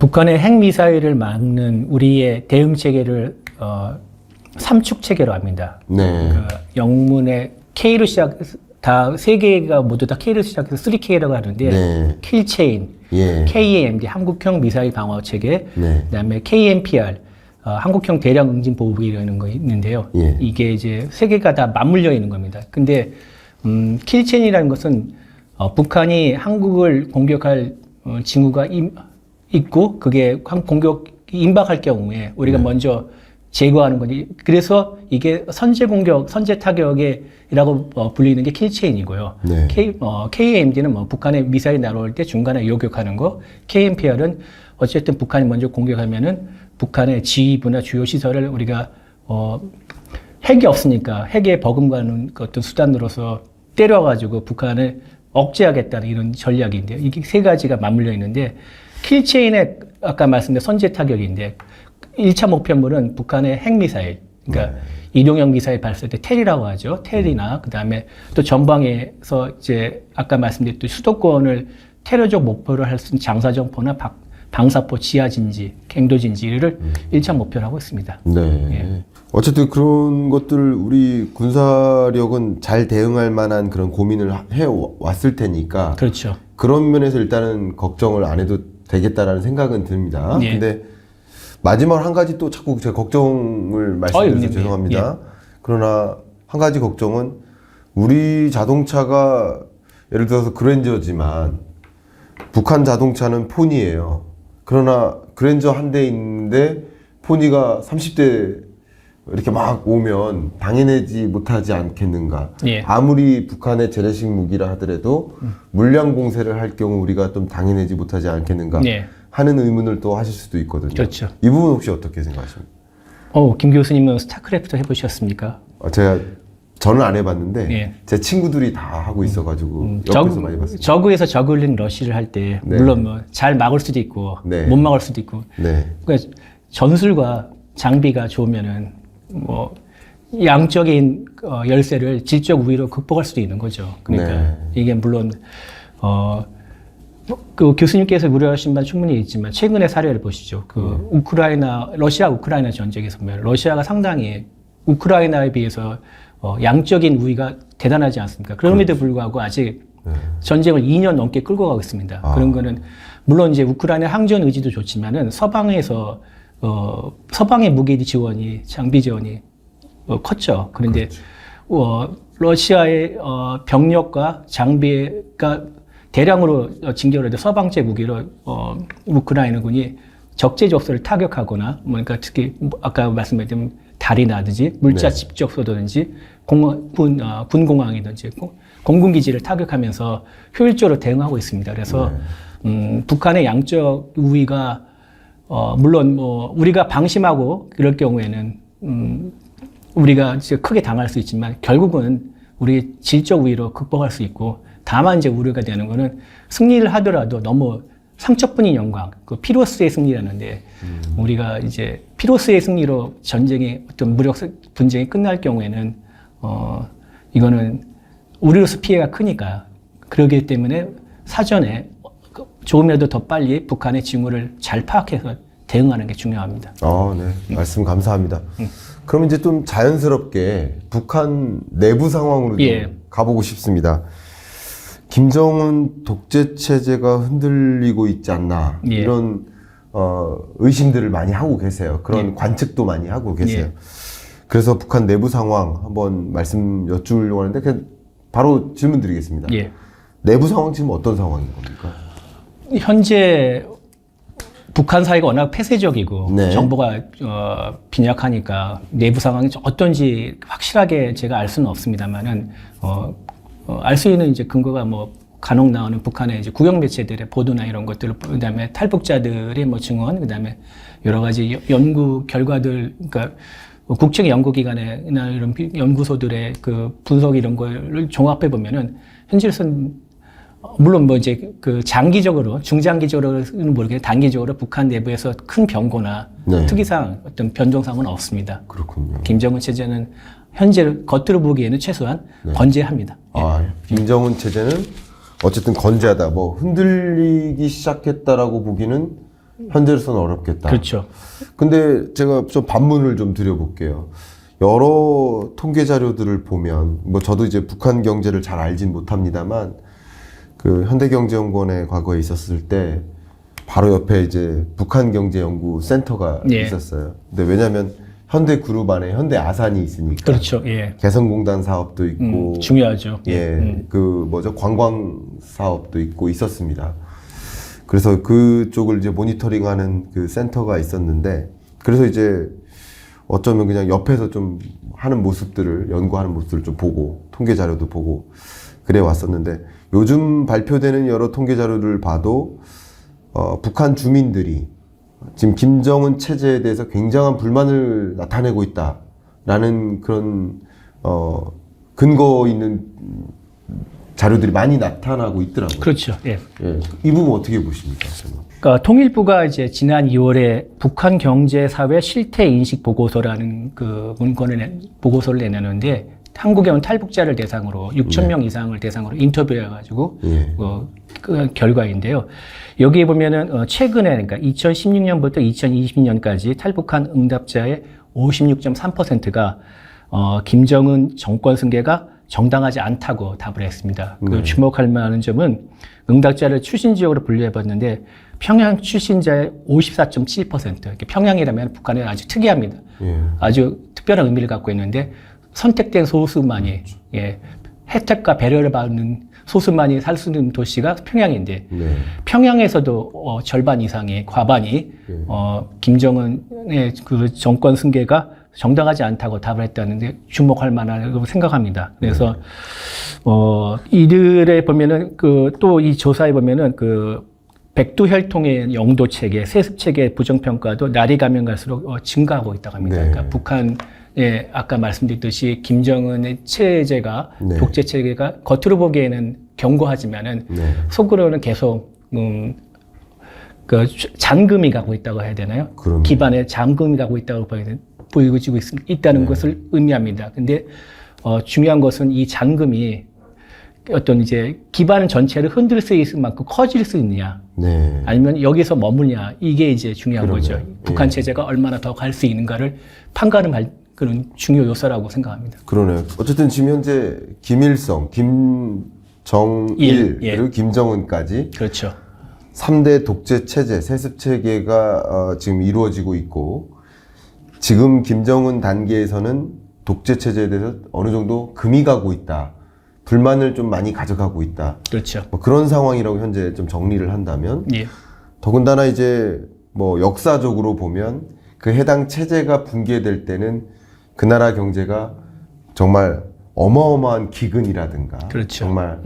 북한의 핵미사일을 막는 우리의 대응 체계를 삼축 체계로 합니다. 네. 그 영문의 K로 시작해서 다 세 개가 모두 다 K로 시작해서 3K라고 하는데 네. 킬체인, 예. KAMD 한국형 미사일 방어 체계, 네. 그다음에 KMPR 한국형 대량 응징 보호기라는 거 있는데요. 예. 이게 이제 세 개가 다 맞물려 있는 겁니다. 근데 킬체인이라는 것은 북한이 한국을 공격할 징후가 있고 그게 공격이 임박할 경우에 우리가 네. 먼저 제거하는 거지. 그래서 이게 선제 공격, 선제 타격이라고 불리는 게 킬체인이고요. 네. KAMD는 뭐 북한의 미사일이 날아올 때 중간에 요격하는 거. KMPR은 어쨌든 북한이 먼저 공격하면은 북한의 지휘부나 주요 시설을 우리가 핵이 없으니까 핵에 버금가는 어떤 수단으로서 때려가지고 북한을 억제하겠다는 이런 전략인데요. 이게 세 가지가 맞물려 있는데 킬체인의 아까 말씀드린 선제 타격인데 1차 목표물은 북한의 핵미사일, 그러니까 이동형 미사일 발사 때 텔이라고 하죠. 텔이나 그다음에 또 전방에서 이제 아까 말씀드렸던 수도권을 테러적 목표로 할 수 있는 장사정포나 방사포 지하진지, 갱도진지를 1차 목표로 하고 있습니다. 네. 예. 어쨌든 그런 것들 우리 군사력은 잘 대응할 만한 그런 고민을 해 왔을 테니까. 그렇죠. 그런 면에서 일단은 걱정을 안 해도 되겠다라는 생각은 듭니다. 예. 근데 마지막으로 한 가지 또 자꾸 제가 걱정을 말씀드려서 죄송합니다. 예. 그러나 한 가지 걱정은 우리 자동차가 예를 들어서 그랜저지만 북한 자동차는 포니예요. 그러나 그랜저 한 대 있는데 포니가 30대 이렇게 막 오면 당해내지 못하지 않겠는가. 예. 아무리 북한의 재래식 무기라 하더라도 물량 공세를 할 경우 우리가 좀 당해내지 못하지 않겠는가 예. 하는 의문을 또 하실 수도 있거든요. 그렇죠. 이 부분 혹시 어떻게 생각하십니까? 김 교수님은 스타크래프트 해보셨습니까? 저는 안 해봤는데 예. 제 친구들이 다 하고 있어가지고 옆에서 많이 봤습니다. 저그에서 저글링 러시를 할 때 네. 물론 뭐 잘 막을 수도 있고 네. 못 막을 수도 있고 네. 그러니까 전술과 장비가 좋으면은 뭐 양적인 열세를 질적 우위로 극복할 수도 있는 거죠. 그러니까 네. 이게 물론 그 교수님께서 우려하신 바는 충분히 있지만 최근의 사례를 보시죠. 그 러시아 우크라이나 전쟁에서 보면 러시아가 상당히 우크라이나에 비해서 양적인 우위가 대단하지 않습니까? 그럼에도 불구하고 아직 전쟁을 2년 넘게 끌고 가고 있습니다. 그런 거는 물론 이제 우크라이나 항전 의지도 좋지만은 서방에서 서방의 무기 지원이 장비 지원이 컸죠. 그런데 러시아의 병력과 장비가 대량으로 진격을 해도 서방제 무기로 우크라이나군이 적재적소를 타격하거나 그러니까 특히 아까 말씀드린 달이나든지 물자 네. 집적소든지 군공항이든지 공군기지를 타격하면서 효율적으로 대응하고 있습니다. 그래서 북한의 양적 우위가 물론 뭐 우리가 방심하고 그럴 경우에는 우리가 이제 크게 당할 수 있지만 결국은 우리 질적 우위로 극복할 수 있고 다만 이제 우려가 되는 거는 승리를 하더라도 너무 상처뿐인 영광, 그 피로스의 승리라는데 우리가 이제 피로스의 승리로 전쟁의 어떤 무력 분쟁이 끝날 경우에는 이거는 우리로서 피해가 크니까 그러기 때문에 사전에 조금이라도 더 빨리 북한의 징후를 잘 파악해서 대응하는 게 중요합니다. 네. 말씀 감사합니다. 그럼 이제 좀 자연스럽게 북한 내부 상황으로 좀 예. 가보고 싶습니다. 김정은 독재 체제가 흔들리고 있지 않나 예. 이런 의심들을 많이 하고 계세요. 그런 예. 관측도 많이 하고 계세요. 예. 그래서 북한 내부 상황 한번 말씀 여쭈려고 하는데 그냥 바로 질문 드리겠습니다. 예. 내부 상황 지금 어떤 상황인 겁니까? 현재 북한 사회가 워낙 폐쇄적이고 네. 정보가 빈약하니까 내부 상황이 어떤지 확실하게 제가 알 수는 없습니다만은 알 수 있는 이제 근거가 뭐 간혹 나오는 북한의 이제 국영 매체들의 보도나 이런 것들, 그다음에 탈북자들의 뭐 증언, 그다음에 여러 가지 연구 결과들, 그러니까 국책 연구기관이나 이런 연구소들의 그 분석 이런 거를 종합해 보면은 현재로서는 물론 뭐 이제 그 장기적으로, 중장기적으로는 모르겠는데 단기적으로 북한 내부에서 큰 변고나 네. 특이사항, 어떤 변동사항은 없습니다. 그렇군요. 김정은 체제는 현재 겉으로 보기에는 최소한 건재합니다. 김정은 체제는 어쨌든 건재하다. 뭐 흔들리기 시작했다라고 보기는 현재로서는 어렵겠다. 그렇죠. 근데 제가 좀 반문을 좀 드려볼게요. 여러 통계 자료들을 보면, 뭐 저도 이제 북한 경제를 잘 알진 못합니다만, 그 현대경제연구원에 과거에 있었을 때, 바로 옆에 이제 북한경제연구센터가 예. 있었어요. 근데 왜냐면 현대그룹 안에 현대아산이 있으니까. 그렇죠. 예. 개성공단 사업도 있고, 중요하죠. 예, 그 뭐죠, 관광 사업도 있고 있었습니다. 그래서 그쪽을 이제 모니터링하는 그 센터가 있었는데, 그래서 이제 어쩌면 그냥 옆에서 좀 하는 모습들을, 연구하는 모습들을 좀 보고, 통계 자료도 보고, 그래 왔었는데, 요즘 발표되는 여러 통계 자료를 봐도, 북한 주민들이 지금 김정은 체제에 대해서 굉장한 불만을 나타내고 있다라는 그런, 근거 있는 자료들이 많이 나타나고 있더라고요. 그렇죠. 예. 예. 이 부분 어떻게 보십니까? 그러니까 통일부가 이제 지난 2월에 북한 경제 사회 실태 인식 보고서라는 그 보고서를 내놨는데 한국에 온 탈북자를 대상으로 6천 명 이상을 대상으로 인터뷰해 가지고 예. 그 결과인데요. 여기에 보면은 최근에 그러니까 2016년부터 2020년까지 탈북한 응답자의 56.3%가 김정은 정권 승계가 정당하지 않다고 답을 했습니다. 그 주목할 만한 점은 응답자를 출신 지역으로 분류해봤는데 평양 출신자의 54.7%. 평양이라면 북한은 아주 특이합니다. 예. 아주 특별한 의미를 갖고 있는데 선택된 소수만이 예, 혜택과 배려를 받는 소수만이 살 수 있는 도시가 평양인데 네. 평양에서도 절반 이상이 과반이 김정은의 그 정권 승계가 정당하지 않다고 답을 했다는데 주목할 만하다고 생각합니다. 그래서 이들에 보면은 또 이 조사에 보면은 그 백두 혈통의 영도 체계, 세습 체계 부정평가도 날이 가면 갈수록 증가하고 있다고 합니다. 네. 그러니까 북한의 아까 말씀드렸듯이 김정은의 체제가 네. 독재 체계가 겉으로 보기에는 견고하지만은 네. 속으로는 계속 그 잔금이 가고 있다고 해야 되나요? 그럼요. 기반에 잔금이 가고 있다고 보여지고 있다는 것을 의미합니다. 근데 중요한 것은 이 잔금이 어떤 이제 기반 전체를 흔들 수 있을 만큼 커질 수 있느냐, 네. 아니면 여기서 머무냐, 이게 이제 중요한 그럼요. 거죠. 북한 체제가 얼마나 더 갈 수 있는가를 판가름할 그런 중요 요소라고 생각합니다. 그러네요. 어쨌든 지금 현재 김일성, 김정일, 예. 그리고 김정은까지 그렇죠. 3대 독재 체제, 세습 체계가 지금 이루어지고 있고, 지금 김정은 단계에서는 독재 체제에 대해서 어느 정도 금이 가고 있다. 불만을 좀 많이 가져가고 있다. 그렇죠. 뭐 그런 상황이라고 현재 좀 정리를 한다면, 예. 더군다나 이제 뭐 역사적으로 보면 그 해당 체제가 붕괴될 때는 그 나라 경제가 정말 어마어마한 기근이라든가, 그렇죠. 정말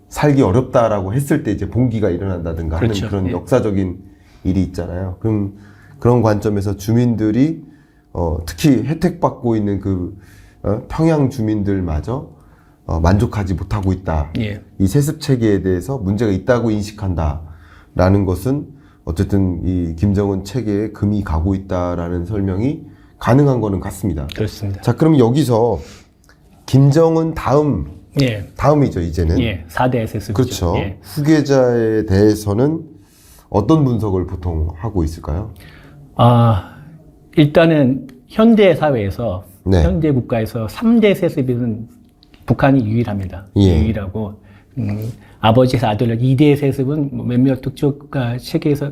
살기 어렵다라고 했을 때 이제 봉기가 일어난다든가 그렇죠. 하는 그런 예. 역사적인 일이 있잖아요. 그럼 그런 관점에서 주민들이 특히 혜택받고 있는 그 평양 주민들마저 만족하지 못하고 있다. 예. 이 세습 체계에 대해서 문제가 있다고 인식한다라는 것은 어쨌든 이 김정은 체계에 금이 가고 있다라는 설명이 가능한 거는 같습니다. 그렇습니다. 자, 그럼 여기서 김정은 예. 다음이죠, 이제는. 예. 4대 SS죠. 그렇죠. 예. 후계자에 대해서는 어떤 분석을 보통 하고 있을까요? 일단은 현대 사회에서, 네. 현대 국가에서 3대 세습은 북한이 유일합니다. 예. 유일하고, 아버지에서 아들 2대 세습은 몇몇 특조국가 체계에서,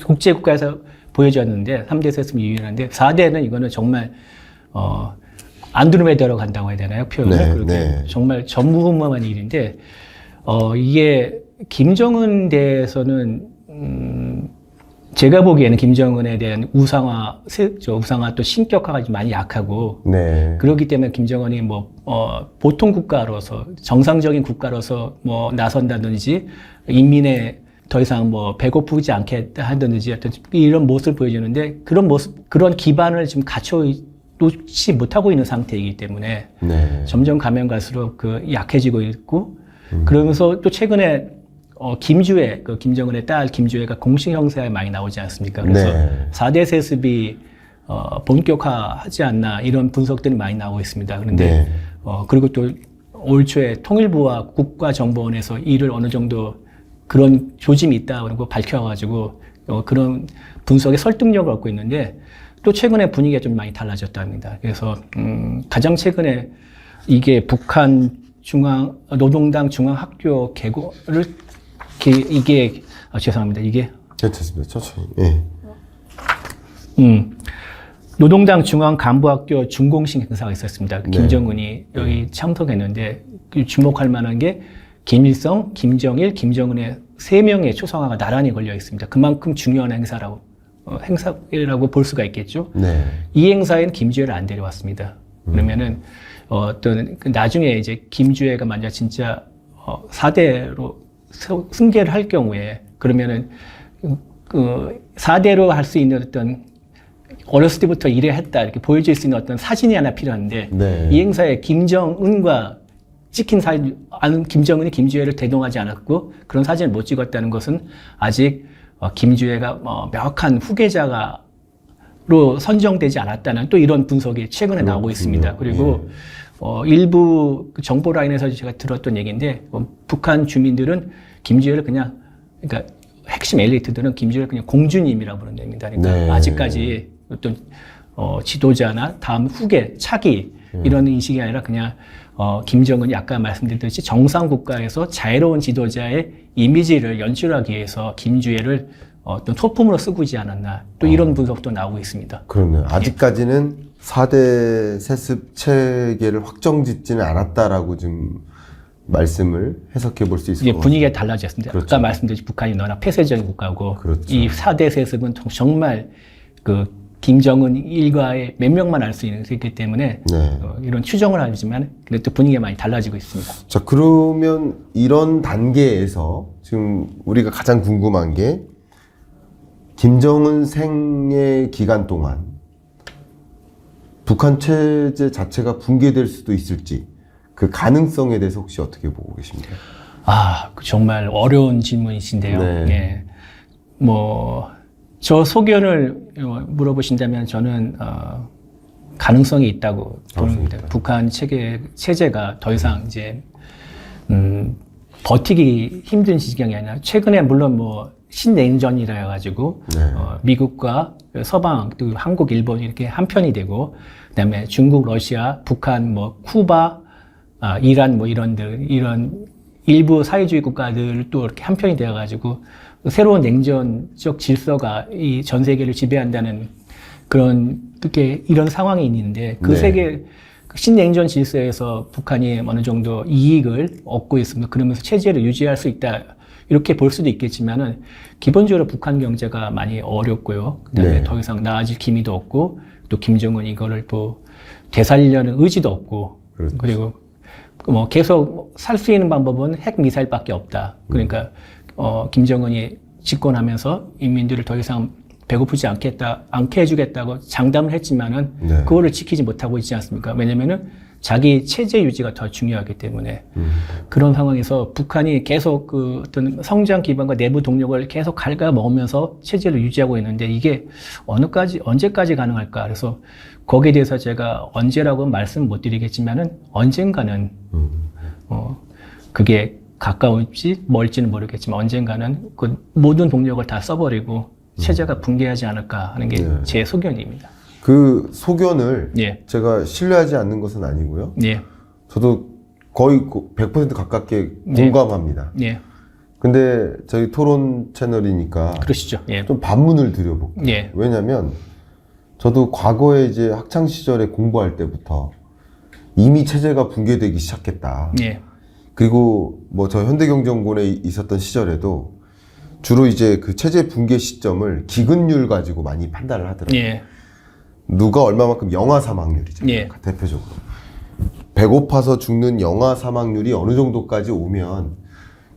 국제국가에서 보여졌는데, 3대 세습이 유일한데, 4대는 이거는 정말, 안드로메다로 간다고 해야 되나요? 표현을. 네, 그렇게 네. 정말 전무후무한 일인데, 이게 김정은 대해서는, 제가 보기에는 김정은에 대한 우상화 또 신격화가 좀 많이 약하고, 네. 그렇기 때문에 김정은이 보통 국가로서, 정상적인 국가로서 나선다든지, 인민에 더 이상 배고프지 않게 한다든지, 어떤 이런 모습을 보여주는데, 그런 기반을 지금 갖춰놓지 못하고 있는 상태이기 때문에, 네. 점점 가면 갈수록 약해지고 있고, 그러면서 또 최근에 김주애, 김정은의 딸 김주애가 공식 형사에 많이 나오지 않습니까? 그래서 네. 4대 세습이 본격화하지 않나 이런 분석들이 많이 나오고 있습니다. 그런데 네. 그리고 또 올 초에 통일부와 국가정보원에서 이를 어느 정도 그런 조짐이 있다 그러고 밝혀가지고 그런 분석의 설득력을 얻고 있는데 또 최근에 분위기가 좀 많이 달라졌답니다. 그래서 가장 최근에 이게 북한 노동당 중앙학교 개고를 이게 죄송합니다. 이게 괜찮습니다. 천천히. 예. 노동당 중앙간부학교 준공식 행사가 있었습니다. 네. 김정은이 여기 참석했는데 주목할 만한 게 김일성, 김정일, 김정은의 3명의 초상화가 나란히 걸려 있습니다. 그만큼 중요한 행사라고 볼 수가 있겠죠. 네. 이 행사에는 김주애를 안 데려왔습니다. 그러면은 나중에 이제 김주애가 만약 진짜 4대로 승계를 할 경우에 그러면은 그 4대로 할 수 있는 어떤 어렸을 때부터 일을 했다 이렇게 보여줄 수 있는 어떤 사진이 하나 필요한데 네. 이 행사에 김정은과 찍힌 사진, 김정은이 김주애를 대동하지 않았고 그런 사진을 못 찍었다는 것은 아직 김주애가 명확한 후계자로 선정되지 않았다는 또 이런 분석이 최근에 나오고 있습니다. 그리고 일부 정보 라인에서 제가 들었던 얘기인데 북한 주민들은 김주애를 그러니까 핵심 엘리트들은 김주애를 그냥 공주님이라고 부른답니다. 그러니까 네. 아직까지 어떤 지도자나 다음 후계 차기 이런 인식이 아니라 그냥 김정은이 아까 말씀드렸듯이 정상 국가에서 자유로운 지도자의 이미지를 연출하기 위해서 김주애를 어떤 소품으로 쓰고 있지 않았나 또 이런 분석도 나오고 있습니다. 그렇네요. 아직까지는 4대 세습 체계를 확정짓지는 않았다라고 좀 말씀을 해석해 볼 수 있을 것 같아요. 분위기가 달라졌습니다. 그렇죠. 아까 말씀드렸듯이 북한이 너무나 폐쇄적인 국가고 그렇죠. 이 4대 세습은 정말 그 김정은 일가의 몇 명만 알 수 있기 때문에 네. 이런 추정을 하지만 그래도 분위기가 많이 달라지고 있습니다. 자, 그러면 이런 단계에서 지금 우리가 가장 궁금한 게 김정은 생애 기간 동안 북한 체제 자체가 붕괴될 수도 있을지 그 가능성에 대해서 혹시 어떻게 보고 계십니까? 정말 어려운 질문이신데요. 네. 예. 저 소견을 물어보신다면 저는 가능성이 있다고 봅니다. 북한 체제가 더 이상 이제 버티기 힘든 지경이 아니라 최근에 물론 신냉전이라 해가지고 네. 미국과 서방 또 한국, 일본 이렇게 한편이 되고 그다음에 중국, 러시아, 북한, 쿠바, 이란 이런 일부 사회주의 국가들 또 이렇게 한편이 되어가지고 새로운 냉전적 질서가 이 전 세계를 지배한다는 이런 상황이 있는데 그 네. 세계 신냉전 질서에서 북한이 어느 정도 이익을 얻고 있습니다. 그러면서 체제를 유지할 수 있다. 이렇게 볼 수도 있겠지만은 기본적으로 북한 경제가 많이 어렵고요. 그다음에 네. 더 이상 나아질 기미도 없고 또 김정은 이거를 또 되살리려는 의지도 없고 그렇죠. 그리고 계속 살 수 있는 방법은 핵 미사일밖에 없다. 그러니까 김정은이 집권하면서 인민들을 더 이상 배고프지 않게 해주겠다고 장담을 했지만은 네. 그거를 지키지 못하고 있지 않습니까? 왜냐면은 자기 체제 유지가 더 중요하기 때문에 그런 상황에서 북한이 계속 어떤 성장 기반과 내부 동력을 계속 갉아먹으면서 체제를 유지하고 있는데 이게 언제까지 가능할까? 그래서 거기에 대해서 제가 언제라고 말씀 못 드리겠지만은 언젠가는 그게 가까울지 멀지는 모르겠지만 언젠가는 그 모든 동력을 다 써버리고 체제가 붕괴하지 않을까 하는 게 제 소견입니다. 그 소견을 예. 제가 신뢰하지 않는 것은 아니고요. 예. 저도 거의 100% 가깝게 공감합니다. 예. 근데 저희 토론 채널이니까 그러시죠. 예. 좀 반문을 드려볼게요. 예. 왜냐면 저도 과거에 이제 학창 시절에 공부할 때부터 이미 체제가 붕괴되기 시작했다. 예. 그리고 저 현대경제연구원에 있었던 시절에도 주로 이제 그 체제 붕괴 시점을 기근율 가지고 많이 판단을 하더라고요. 예. 누가 얼마만큼 영아 사망률이죠. 예. 대표적으로. 배고파서 죽는 영아 사망률이 어느 정도까지 오면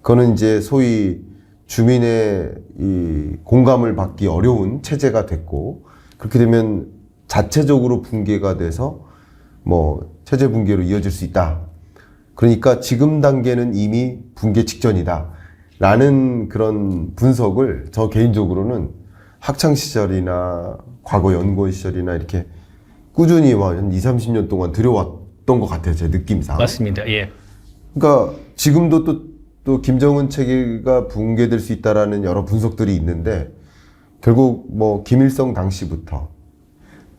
그거는 이제 소위 주민의 이 공감을 받기 어려운 체제가 됐고 그렇게 되면 자체적으로 붕괴가 돼서 체제 붕괴로 이어질 수 있다. 그러니까 지금 단계는 이미 붕괴 직전이다. 라는 그런 분석을 저 개인적으로는 학창 시절이나 과거 연구원 시절이나 이렇게 꾸준히 한 20, 30년 동안 들여왔던 것 같아요. 제 느낌상. 맞습니다. 예. 그러니까 지금도 또 김정은 체계가 붕괴될 수 있다라는 여러 분석들이 있는데 결국 뭐 김일성 당시부터,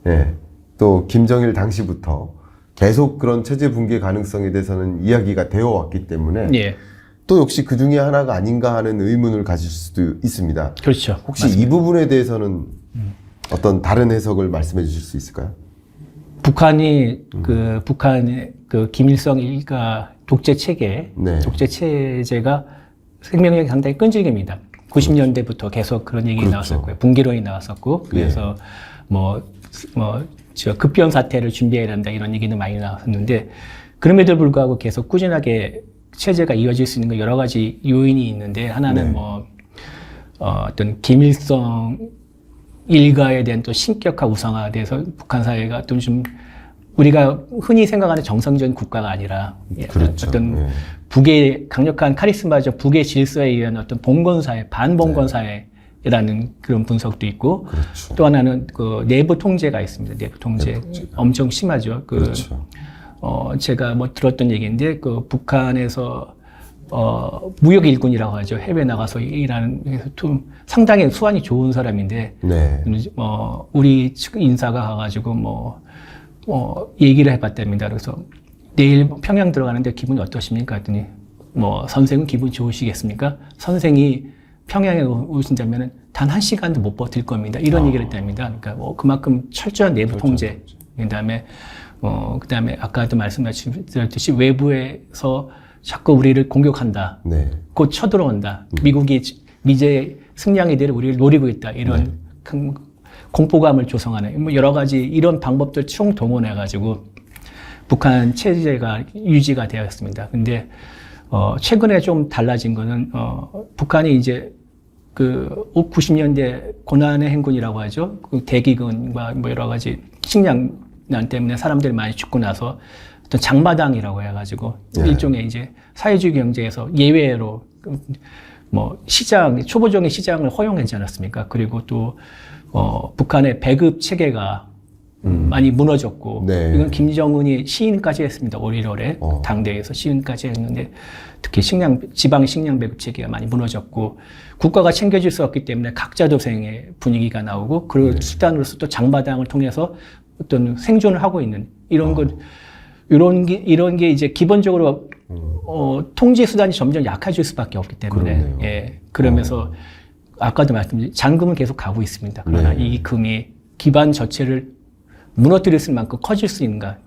예, 또 김정일 당시부터 계속 그런 체제 붕괴 가능성에 대해서는 이야기가 되어 왔기 때문에 예. 또 역시 그 중에 하나가 아닌가 하는 의문을 가질 수도 있습니다. 그렇죠. 혹시 이 부분에 대해서는 어떤 다른 해석을 말씀해 주실 수 있을까요? 북한이 북한의 그 김일성 일가 독재 체계, 네. 독재 체제가 생명력이 상당히 끈질깁니다. 90년대부터 계속 그런 얘기 그렇죠. 나왔었고요. 붕괴론이 나왔었고, 그래서 저 급변 사태를 준비해야 된다 이런 얘기도 많이 나왔었는데, 그럼에도 불구하고 계속 꾸준하게 체제가 이어질 수 있는 거 여러 가지 요인이 있는데, 하나는 네. 어떤 김일성 일가에 대한 또 신격화 우상화에 대해서 북한 사회가 좀 우리가 흔히 생각하는 정상적인 국가가 아니라 그렇죠. 어떤 예. 북의 강력한 카리스마적 북의 질서에 의한 어떤 봉건 사회, 반봉건 사회라는 그런 분석도 있고, 그렇죠. 또 하나는 그 내부 통제가 있습니다. 내부 통제 엄청 심하죠. 그렇죠. 제가 뭐 들었던 얘기인데 그 북한에서 무역 일군이라고 하죠. 해외 나가서 일하는 좀 상당히 수완이 좋은 사람인데 네. 우리 측 인사가 가가지고 얘기를 해봤답니다. 그래서 내일 평양 들어가는데 기분이 어떠십니까? 했더니 선생은 기분 좋으시겠습니까? 선생이 평양에 오신다면 단 1시간도 못 버틸 겁니다. 이런 얘기를 했답니다. 그러니까 그만큼 철저한 내부 통제. 그다음에 아까도 말씀드렸듯이 외부에서 자꾸 우리를 공격한다. 네. 곧 쳐들어온다. 미국이 미제 승량이들 우리를 노리고 있다. 이런 큰 공포감을 조성하는 여러 가지 이런 방법들 총동원해가지고 북한 체제가 유지가 되었습니다. 근데 최근에 좀 달라진 거는 북한이 이제 그 90년대 고난의 행군이라고 하죠. 그 대기근과 여러 가지 식량난 때문에 사람들이 많이 죽고 나서 어떤 장마당이라고 해가지고 일종의 이제 사회주의 경제에서 예외로 시장 초보적인 시장을 허용하지 않았습니까? 그리고 또 북한의 배급 체계가 많이 무너졌고 네. 이건 김정은이 시인까지 했습니다. 5.18에 당대에서 시인까지 했는데 특히 지방 식량 배급 체계가 많이 무너졌고 국가가 챙겨줄 수 없기 때문에 각자 도생의 분위기가 나오고 그 수단으로서 또 장마당을 통해서 어떤 생존을 하고 있는 이런 게 이제 기본적으로 통제 수단이 점점 약해질 수밖에 없기 때문에 그러네요. 예 그러면서 아까도 말씀드린 잔금은 계속 가고 있습니다. 그러나 네. 이 금이 기반 자체를 무너뜨릴 만큼 커질 수 있는가?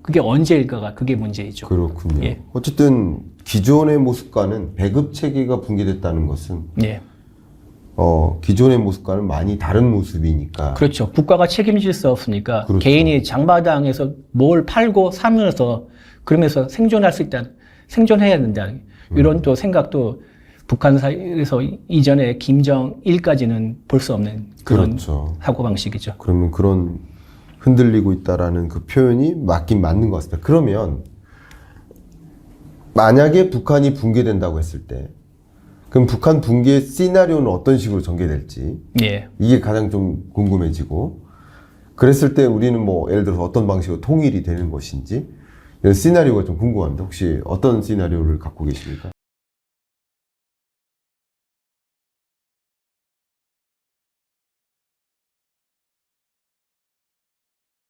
그게 언제일까가 그게 문제이죠. 그렇군요. 예. 어쨌든 기존의 모습과는 배급 체계가 붕괴됐다는 것은 예. 기존의 모습과는 많이 다른 모습이니까. 그렇죠. 국가가 책임질 수 없으니까 그렇죠. 개인이 장마당에서 뭘 팔고 사면서 그러면서 생존할 수 있다, 생존해야 된다. 이런 또 생각도 북한 사회에서 이전에 김정일까지는 볼 수 없는 그런 그렇죠. 사고방식이죠. 그러면 그런 흔들리고 있다라는 그 표현이 맞긴 맞는 것 같습니다. 그러면 만약에 북한이 붕괴된다고 했을 때 그럼 북한 붕괴 시나리오는 어떤 식으로 전개될지 예. 이게 가장 좀 궁금해지고 그랬을 때 우리는 예를 들어서 어떤 방식으로 통일이 되는 것인지 이런 시나리오가 좀 궁금합니다. 혹시 어떤 시나리오를 갖고 계십니까?